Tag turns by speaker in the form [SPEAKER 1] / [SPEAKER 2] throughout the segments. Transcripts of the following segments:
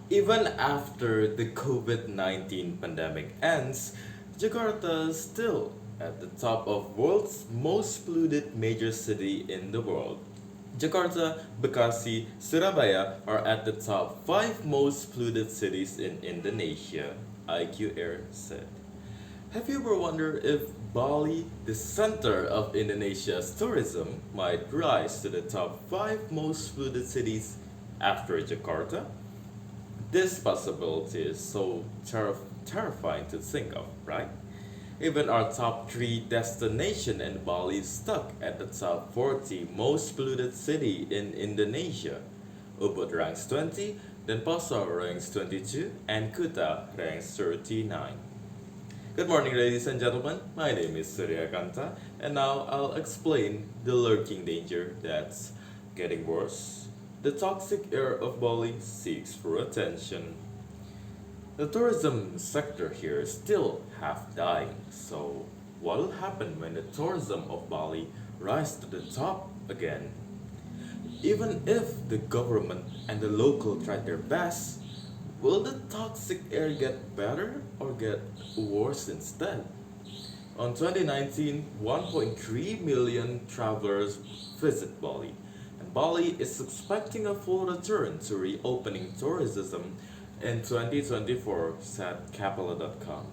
[SPEAKER 1] Even after the COVID-19 pandemic ends, Jakarta is still at the top of world's most polluted major city in the world. Jakarta, Bekasi, Surabaya are at the top 5 most polluted cities in Indonesia, IQ Air said. Have you ever wondered if Bali, the center of Indonesia's tourism, might rise to the top 5 most polluted cities after Jakarta? This possibility is so terrifying to think of, right? Even our top 3 destination in Bali is stuck at the top 40 most polluted city in Indonesia. Ubud ranks 20, Denpasar ranks 22, and Kuta ranks 39. Good morning, ladies and gentlemen. My name is Surya Kanta, and now I'll explain the lurking danger that's getting worse. The toxic air of Bali seeks for attention. The tourism sector here is still half dying, so what will happen when the tourism of Bali rise to the top again? Even if the government and the local try their best, will the toxic air get better or get worse instead? On 2019, 1.3 million travelers visit Bali, and Bali is expecting a full return to reopening tourism in 2024, said Capella.com.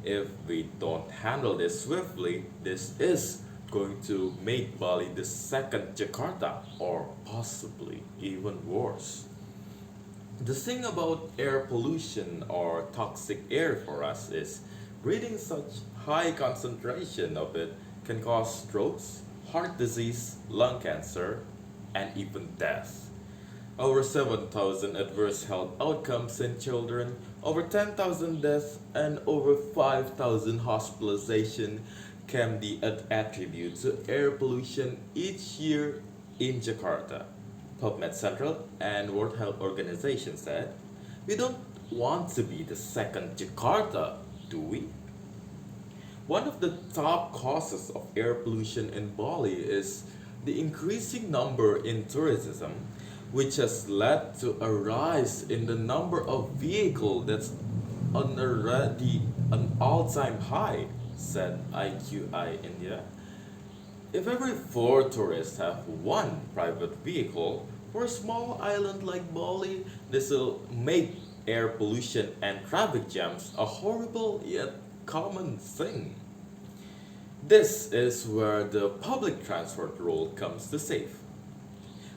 [SPEAKER 1] If we don't handle this swiftly, this is going to make Bali the second Jakarta, or possibly even worse. The thing about air pollution or toxic air for us is breathing such high concentration of it can cause strokes, heart disease, lung cancer, and even death. Over 7,000 adverse health outcomes in children, over 10,000 deaths, and over 5,000 hospitalization can be attributed to air pollution each year in Jakarta. PubMed Central and World Health Organization said, we don't want to be the second Jakarta, do we? One of the top causes of air pollution in Bali is the increasing number in tourism, which has led to a rise in the number of vehicles that's already an all-time high, said IQI India. If every 4 tourists have one private vehicle, for a small island like Bali, this will make air pollution and traffic jams a horrible yet common thing. This is where the public transport role comes to save.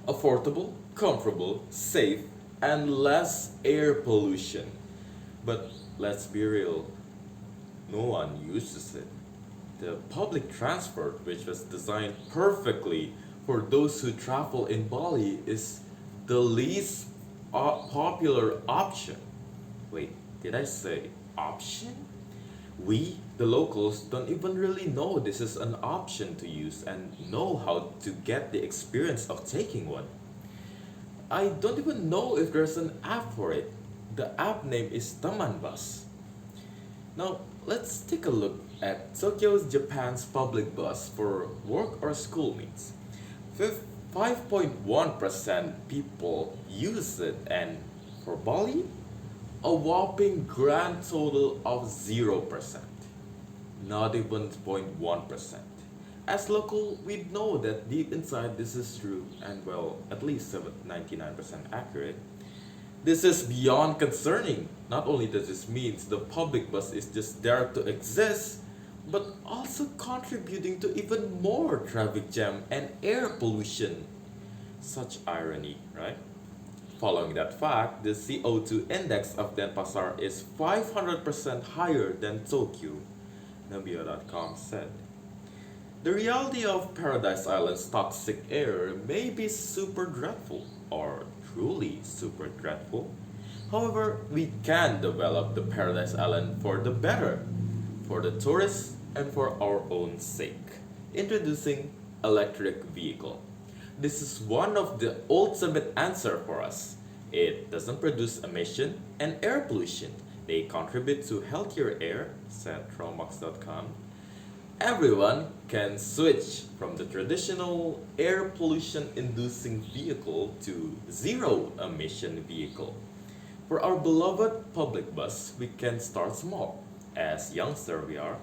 [SPEAKER 1] Affordable, comfortable, safe, and less air pollution. But let's be real, no one uses it. The public transport, which was designed perfectly for those who travel in Bali, is the least popular option. Wait, did I say option? We, the locals, don't even really know this is an option to use and know how to get the experience of taking one. I don't even know if there's an app for it. The app name is Taman Bus. Now, let's take a look at Tokyo's Japan's public bus for work or school meets. 5.1% people use it, and for Bali, a whopping grand total of 0%. Not even 0.1%. As local, we know that deep inside this is true and well, at least 99% accurate. This is beyond concerning. Not only does this mean the public bus is just there to exist, but also contributing to even more traffic jam and air pollution. Such irony, right? Following that fact, the CO2 index of Denpasar is 500% higher than Tokyo, Nabia.com said. The reality of Paradise Island's toxic air may be super dreadful, or truly super dreadful. However, we can develop the Paradise Island for the better, for the tourists, and for our own sake. Introducing electric vehicle. This is one of the ultimate answer for us. It doesn't produce emission and air pollution. They contribute to healthier air, said Tromox.com. Everyone can switch from the traditional air pollution inducing vehicle to zero emission vehicle. For our beloved public bus, we can start small. As youngster we are,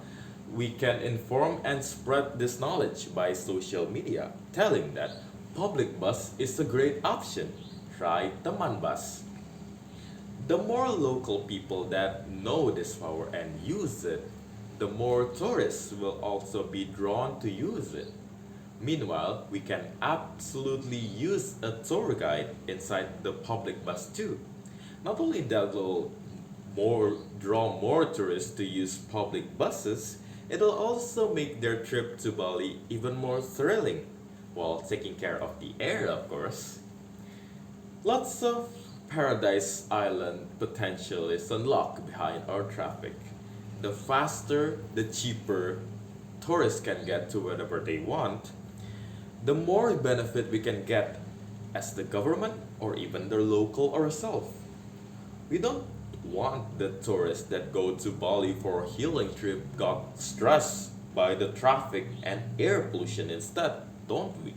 [SPEAKER 1] we can inform and spread this knowledge by social media, telling that public bus is a great option. Try Teman Bus. The more local people that know this power and use it, the more tourists will also be drawn to use it. Meanwhile, we can absolutely use a tour guide inside the public bus too. Not only that will draw more tourists to use public buses, it'll also make their trip to Bali even more thrilling, while taking care of the air, of course. Lots of Paradise Island potential is unlocked behind our traffic. The faster, the cheaper tourists can get to wherever they want, the more benefit we can get as the government or even the local ourselves. We don't want the tourists that go to Bali for a healing trip got stressed by the traffic and air pollution instead, don't we?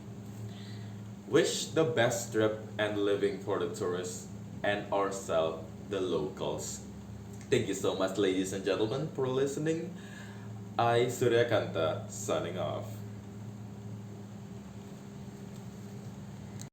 [SPEAKER 1] Wish the best trip and living for the tourists and ourselves, the locals. Thank you so much, ladies and gentlemen, for listening. I, Surya Kanta, signing off.